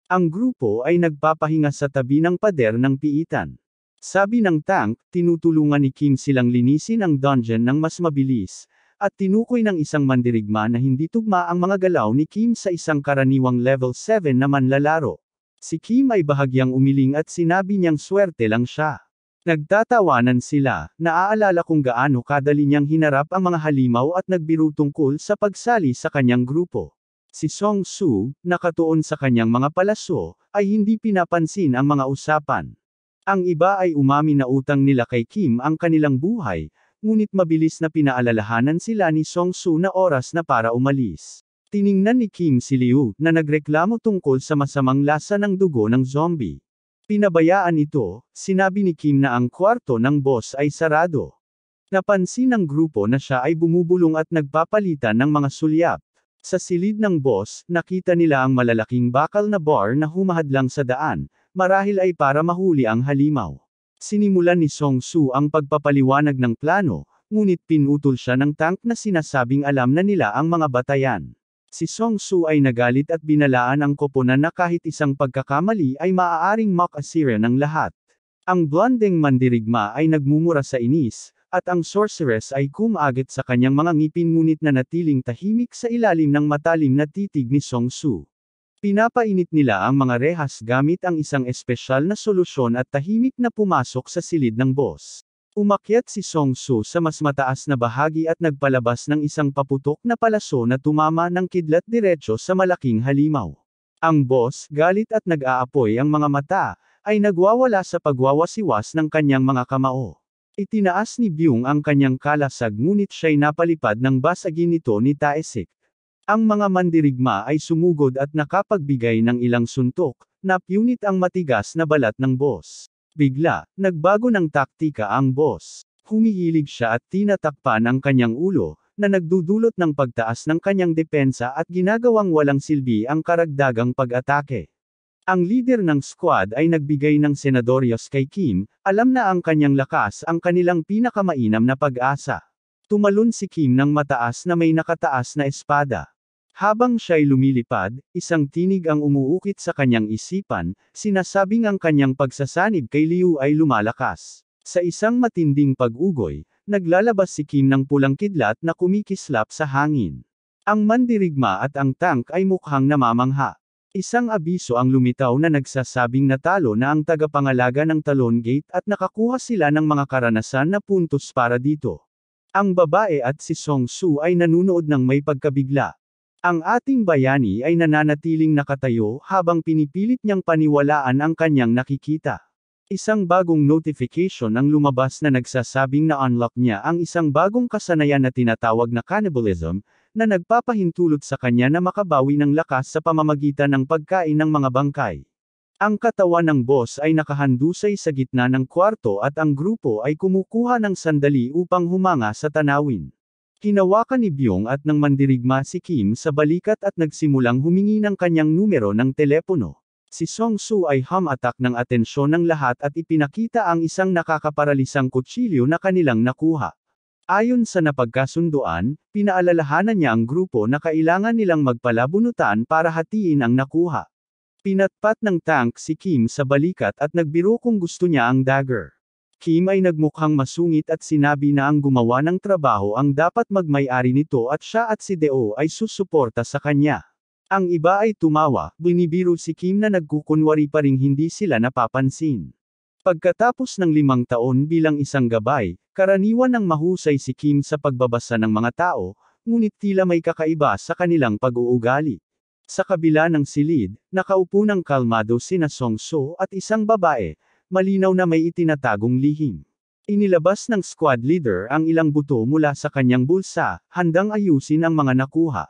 Ang grupo ay nagpapahinga sa tabi ng pader ng piitan. Sabi ng tank, tinutulungan ni Kim silang linisin ang dungeon ng mas mabilis, at tinukoy ng isang mandirigma na hindi tugma ang mga galaw ni Kim sa isang karaniwang level 7 na manlalaro. Si Kim ay bahagyang umiling at sinabi niyang swerte lang siya. Nagtatawanan sila, naaalala kung gaano kadali niyang hinarap ang mga halimaw at nagbiro tungkol sa pagsali sa kanyang grupo. Si Song Su, nakatuon sa kanyang mga palaso, ay hindi pinapansin ang mga usapan. Ang iba ay umamin na utang nila kay Kim ang kanilang buhay, ngunit mabilis na pinaalalahanan sila ni Song Su na oras na para umalis. Tiningnan ni Kim si Liu na nagreklamo tungkol sa masamang lasa ng dugo ng zombie. Pinabayaan ito, sinabi ni Kim na ang kwarto ng boss ay sarado. Napansin ng grupo na siya ay bumubulong at nagpapalitan ng mga sulyap. Sa silid ng boss, nakita nila ang malalaking bakal na bar na humahadlang sa daan, marahil ay para mahuli ang halimaw. Sinimulan ni Song Su ang pagpapaliwanag ng plano, ngunit pinutol siya ng tank na sinasabing alam na nila ang mga batayan. Si Song Su ay nagalit at binalaan ang koponan na kahit isang pagkakamali ay maaaring makasira ng lahat. Ang blondeng mandirigma ay nagmumura sa inis, at ang sorceress ay kumagit sa kanyang mga ngipin ngunit nanatiling tahimik sa ilalim ng matalim na titig ni Song Su. Pinapainit nila ang mga rehas gamit ang isang espesyal na solusyon at tahimik na pumasok sa silid ng boss. Umakyat si Song Su sa mas mataas na bahagi at nagpalabas ng isang paputok na palaso na tumama ng kidlat diretso sa malaking halimaw. Ang boss, galit at nag-aapoy ang mga mata, ay nagwawala sa pagwawasiwas ng kanyang mga kamao. Itinaas ni Byung ang kanyang kalasag ngunit siya'y napalipad ng basagin nito ni Taesik. Ang mga mandirigma ay sumugod at nakapagbigay ng ilang suntok, napunit ang matigas na balat ng boss. Bigla, nagbago ng taktika ang boss. Humihilig siya at tinatakpan ang kanyang ulo, na nagdudulot ng pagtaas ng kanyang depensa at ginagawang walang silbi ang karagdagang pag-atake. Ang leader ng squad ay nagbigay ng senadoryos kay Kim, alam na ang kanyang lakas ang kanilang pinakamainam na pag-asa. Tumalon si Kim ng mataas na may nakataas na espada. Habang siya'y lumilipad, isang tinig ang umuukit sa kanyang isipan, sinasabing ang kanyang pagsasanib kay Liu ay lumalakas. Sa isang matinding pag-ugoy, naglalabas si Kim ng pulang kidlat na kumikislap sa hangin. Ang mandirigma at ang tank ay mukhang namamangha. Isang abiso ang lumitaw na nagsasabing natalo na ang tagapangalaga ng Talon Gate at nakakuha sila ng mga karanasan na puntos para dito. Ang babae at si Song Su ay nanunood ng may pagkabigla. Ang ating bayani ay nananatiling nakatayo habang pinipilit niyang paniwalaan ang kanyang nakikita. Isang bagong notification ang lumabas na nagsasabing na unlock niya ang isang bagong kasanayan na tinatawag na cannibalism, na nagpapahintulot sa kanya na makabawi ng lakas sa pamamagitan ng pagkain ng mga bangkay. Ang katawan ng boss ay nakahandusay sa gitna ng kwarto at ang grupo ay kumukuha ng sandali upang humanga sa tanawin. Hinawakan ni Byung at ng mandirigma si Kim sa balikat at nagsimulang humingi ng kanyang numero ng telepono. Si Song Su ay hum-attack ng atensyon ng lahat at ipinakita ang isang nakakaparalisang kutsilyo na kanilang nakuha. Ayon sa napagkasunduan, pinaalalahanan niya ang grupo na kailangan nilang magpalabunutan para hatiin ang nakuha. Pinatpat ng tank si Kim sa balikat at nagbiro kung gusto niya ang dagger. Kim ay nagmukhang masungit at sinabi na ang gumawa ng trabaho ang dapat magmay-ari nito at siya at si Deo ay susuporta sa kanya. Ang iba ay tumawa, binibiro si Kim na nagkukunwari pa ring hindi sila napapansin. Pagkatapos ng 5 taon bilang isang gabay, karaniwan ng mahusay si Kim sa pagbabasa ng mga tao, ngunit tila may kakaiba sa kanilang pag-uugali. Sa kabila ng silid, nakaupo ng kalmado sina Song Su at isang babae, malinaw na may itinatagong lihim. Inilabas ng squad leader ang ilang buto mula sa kanyang bulsa, handang ayusin ang mga nakuha.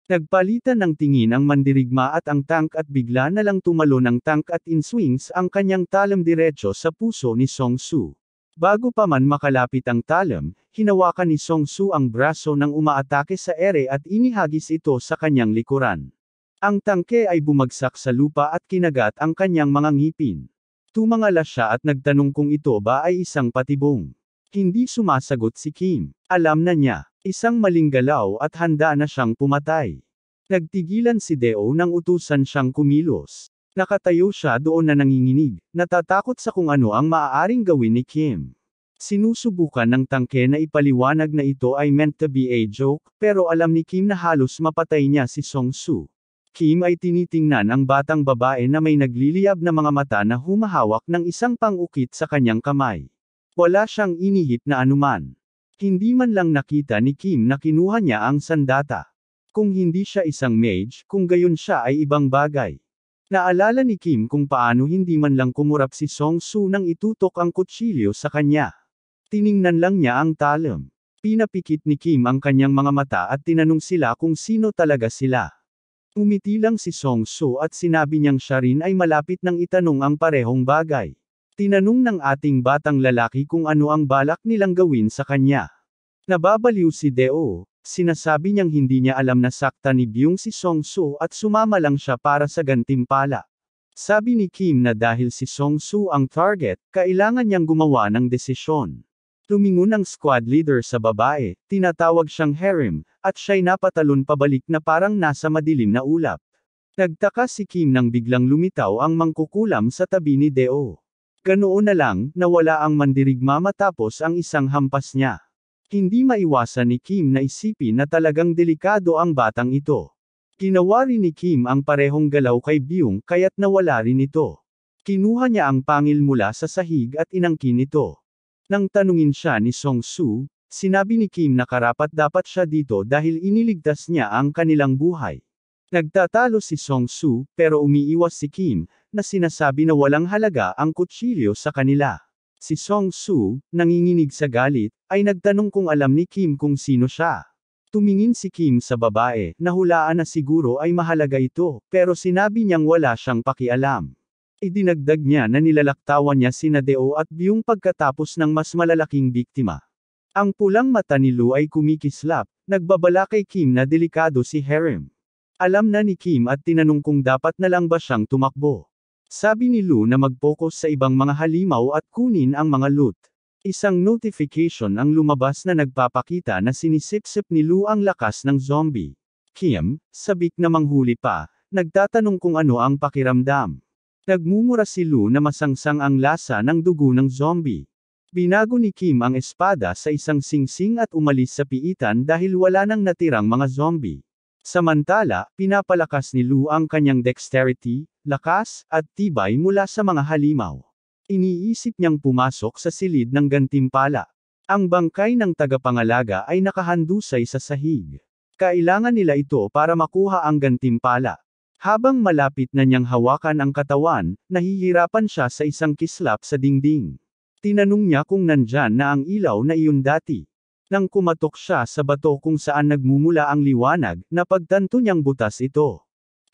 Nagpalitan ng tingin ang mandirigma at ang tank at bigla na lang tumalon ang tank at in-swings ang kanyang talam diretso sa puso ni Song Su. Bago pa man makalapit ang talam, hinawakan ni Song Su ang braso ng umaatake sa ere at inihagis ito sa kanyang likuran. Ang tangke ay bumagsak sa lupa at kinagat ang kanyang mga ngipin. Tumangala siya at nagtanong kung ito ba ay isang patibong. Hindi sumasagot si Kim. Alam na niya, isang maling galaw at handa na siyang pumatay. Nagtigilan si Deo nang utusan siyang kumilos. Nakatayo siya doon na nanginginig, natatakot sa kung ano ang maaaring gawin ni Kim. Sinusubukan ng tangke na ipaliwanag na ito ay meant to be a joke, pero alam ni Kim na halos mapatay niya si Song-soo. Kim ay tinitingnan ang batang babae na may nagliliyab na mga mata na humahawak ng isang pang-ukit sa kanyang kamay. Wala siyang inihip na anuman. Hindi man lang nakita ni Kim na kinuha niya ang sandata. Kung hindi siya isang mage, kung gayon siya ay ibang bagay. Naalala ni Kim kung paano hindi man lang kumurap si Song-soo nang itutok ang kutsilyo sa kanya. Tiningnan lang niya ang talim. Pinapikit ni Kim ang kanyang mga mata at tinanong sila kung sino talaga sila. Umiti lang si Song-soo at sinabi niyang siya rin ay malapit nang itanong ang parehong bagay. Tinanong ng ating batang lalaki kung ano ang balak nilang gawin sa kanya. Nababaliw si Deo, sinasabi niyang hindi niya alam na sakta ni Byung si Song-soo at sumama lang siya para sa gantimpala. Sabi ni Kim na dahil si Song-soo ang target, kailangan niyang gumawa ng desisyon. Tumingon ang squad leader sa babae, tinatawag siyang harem, at siya'y napatalon pabalik na parang nasa madilim na ulap. Nagtaka si Kim nang biglang lumitaw ang mangkukulam sa tabi ni Deo. Ganoon na lang, nawala ang mandirigma matapos ang isang hampas niya. Hindi maiwasan ni Kim na isipin na talagang delikado ang batang ito. Ginawa rin ni Kim ang parehong galaw kay Byung kaya't nawala rin ito. Kinuha niya ang pangil mula sa sahig at inangkin ito. Nang tanungin siya ni Song-soo, sinabi ni Kim na karapat dapat siya dito dahil iniligtas niya ang kanilang buhay. Nagtatalo si Song-soo, pero umiiwas si Kim, na sinasabi na walang halaga ang kutsilyo sa kanila. Si Song-soo, nanginginig sa galit, ay nagtanong kung alam ni Kim kung sino siya. Tumingin si Kim sa babae, nahulaan na siguro ay mahalaga ito, pero sinabi niyang wala siyang pakialam. Idinagdag niya na nilalaktawan niya sina Deo at Byung pagkatapos ng mas malalaking biktima. Ang pulang mata ni Lu ay kumikislap, nagbabala kay Kim na delikado si harem. Alam na ni Kim at tinanong kung dapat na lang ba siyang tumakbo. Sabi ni Lu na mag-focus sa ibang mga halimaw at kunin ang mga loot. Isang notification ang lumabas na nagpapakita na sinisipsip ni Lu ang lakas ng zombie. Kim, sabik na manghuli pa, nagtatanong kung ano ang pakiramdam. Nagmumura si Lu na masangsang ang lasa ng dugo ng zombie. Binago ni Kim ang espada sa isang singsing at umalis sa piitan dahil wala nang natirang mga zombie. Samantala, pinapalakas ni Lu ang kanyang dexterity, lakas, at tibay mula sa mga halimaw. Iniisip niyang pumasok sa silid ng gantimpala. Ang bangkay ng tagapangalaga ay nakahandusay sa sahig. Kailangan nila ito para makuha ang gantimpala. Habang malapit na niyang hawakan ang katawan, nahihirapan siya sa isang kislap sa dingding. Tinanong niya kung nandyan na ang ilaw na iyon dati. Nang kumatok siya sa bato kung saan nagmumula ang liwanag, napagtanto niyang butas ito.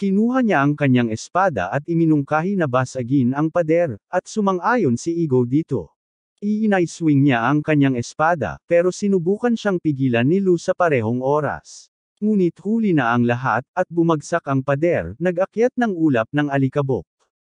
Kinuha niya ang kanyang espada at iminungkahi na basagin ang pader, at sumang-ayon si Igo dito. Iinay-swing niya ang kanyang espada, pero sinubukan siyang pigilan ni Lu sa parehong oras. Ngunit huli na ang lahat, at bumagsak ang pader, nag-akyat ng ulap ng alikabok.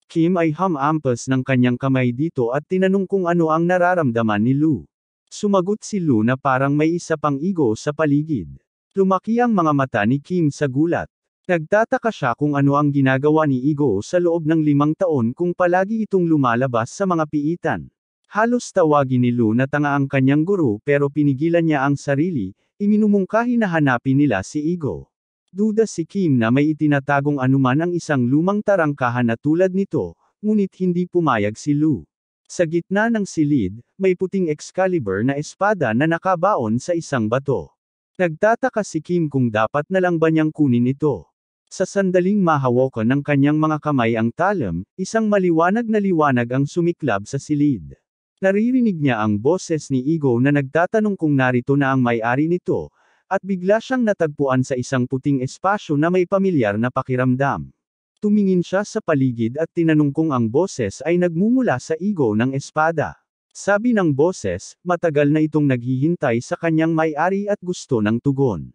Kim ay humampas ng kanyang kamay dito at tinanong kung ano ang nararamdaman ni Lu. Sumagot si Lu na parang may isa pang Igo sa paligid. Lumaki ang mga mata ni Kim sa gulat. Nagtataka siya kung ano ang ginagawa ni Igo sa loob ng 5 taon kung palagi itong lumalabas sa mga piitan. Halos tawagin ni Lu na tanga ang kanyang guro pero pinigilan niya ang sarili, iminumungkahi na hanapin nila si Igo. Duda si Kim na may itinatagong anuman ang isang lumang tarangkahan na tulad nito, ngunit hindi pumayag si Lu. Sa gitna ng silid, may puting Excalibur na espada na nakabaon sa isang bato. Nagtataka si Kim kung dapat na lang ba niyang kunin ito. Sa sandaling mahawakan ng kanyang mga kamay ang talim, isang maliwanag na liwanag ang sumiklab sa silid. Naririnig niya ang boses ni Igo na nagtatanong kung narito na ang may-ari nito, at bigla siyang natagpuan sa isang puting espasyo na may pamilyar na pakiramdam. Tumingin siya sa paligid at tinanong kung ang boses ay nagmumula sa Igo ng espada. Sabi ng boses, matagal na itong naghihintay sa kanyang may-ari at gusto ng tugon.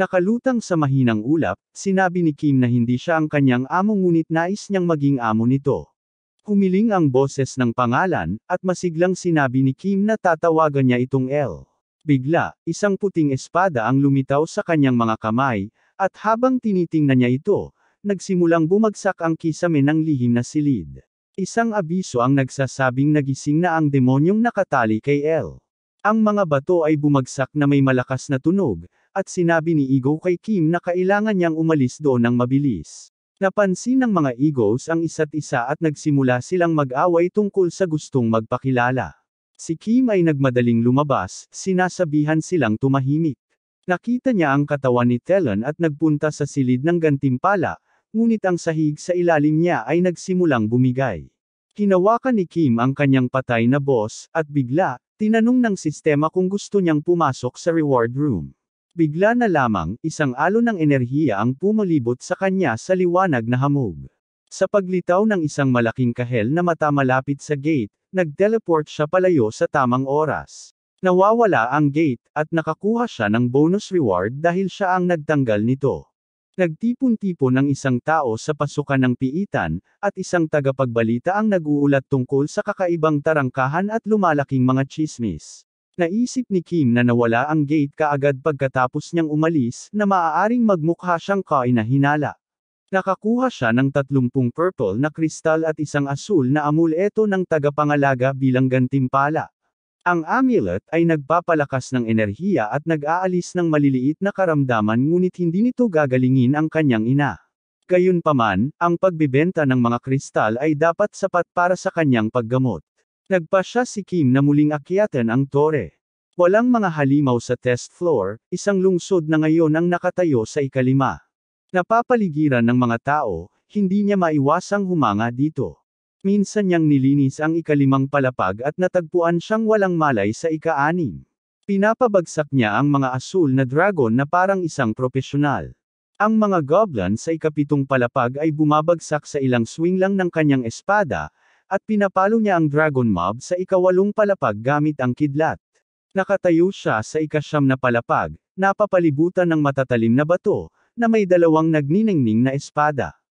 Nakalutang sa mahinang ulap, sinabi ni Kim na hindi siya ang kanyang amo ngunit nais niyang maging amo nito. Humiling ang boses ng pangalan, at masiglang sinabi ni Kim na tatawagan niya itong L. Bigla, isang puting espada ang lumitaw sa kanyang mga kamay, at habang tinitingnan niya ito, nagsimulang bumagsak ang kisame ng lihim na silid. Isang abiso ang nagsasabing nagising na ang demonyong nakatali kay Elle. Ang mga bato ay bumagsak na may malakas na tunog, at sinabi ni Ego kay Kim na kailangan niyang umalis doon ng mabilis. Napansin ng mga egos ang isa't isa at nagsimula silang mag-away tungkol sa gustong magpakilala. Si Kim ay nagmadaling lumabas, sinasabihan silang tumahimik. Nakita niya ang katawan ni Talon at nagpunta sa silid ng gantimpala, ngunit ang sahig sa ilalim niya ay nagsimulang bumigay. Hinawakan ni Kim ang kanyang patay na boss, at bigla, tinanong ng sistema kung gusto niyang pumasok sa reward room. Bigla na lamang, isang alon ng enerhiya ang pumulibot sa kanya sa liwanag na hamog. Sa paglitaw ng isang malaking kahel na mata malapit sa gate, nag-teleport siya palayo sa tamang oras. Nawawala ang gate, at nakakuha siya ng bonus reward dahil siya ang nagtanggal nito. Nagtipon-tipon ng isang tao sa pasukan ng piitan, at isang tagapagbalita ang nag-uulat tungkol sa kakaibang tarangkahan at lumalaking mga tsismis. Naisip ni Kim na nawala ang gate kaagad pagkatapos niyang umalis, na maaaring magmukha siyang kainahinala. Nakakuha siya ng 30 purple na kristal at isang asul na amuleto ng tagapangalaga bilang gantimpala. Ang amulet ay nagpapalakas ng enerhiya at nag-aalis ng maliliit na karamdaman ngunit hindi nito gagalingin ang kanyang ina. Gayunpaman, ang pagbebenta ng mga kristal ay dapat sapat para sa kanyang paggamot. Nagpasya si Kim na muling akyatan ang tore. Walang mga halimaw sa test floor, isang lungsod na ngayon ang nakatayo sa ika-5. Napapaligiran ng mga tao, hindi niya maiwasang humanga dito. Minsan niyang nilinis ang ika-5 palapag at natagpuan siyang walang malay sa ika-6. Pinapabagsak niya ang mga asul na dragon na parang isang propesyonal. Ang mga goblin sa ika-7 palapag ay bumabagsak sa ilang swing lang ng kanyang espada, at pinapalo niya ang dragon mob sa ika-8 palapag gamit ang kidlat. Nakatayo siya sa ika-9 na palapag, napapalibutan ng matatalim na bato, na may 2 nagniningning na espada.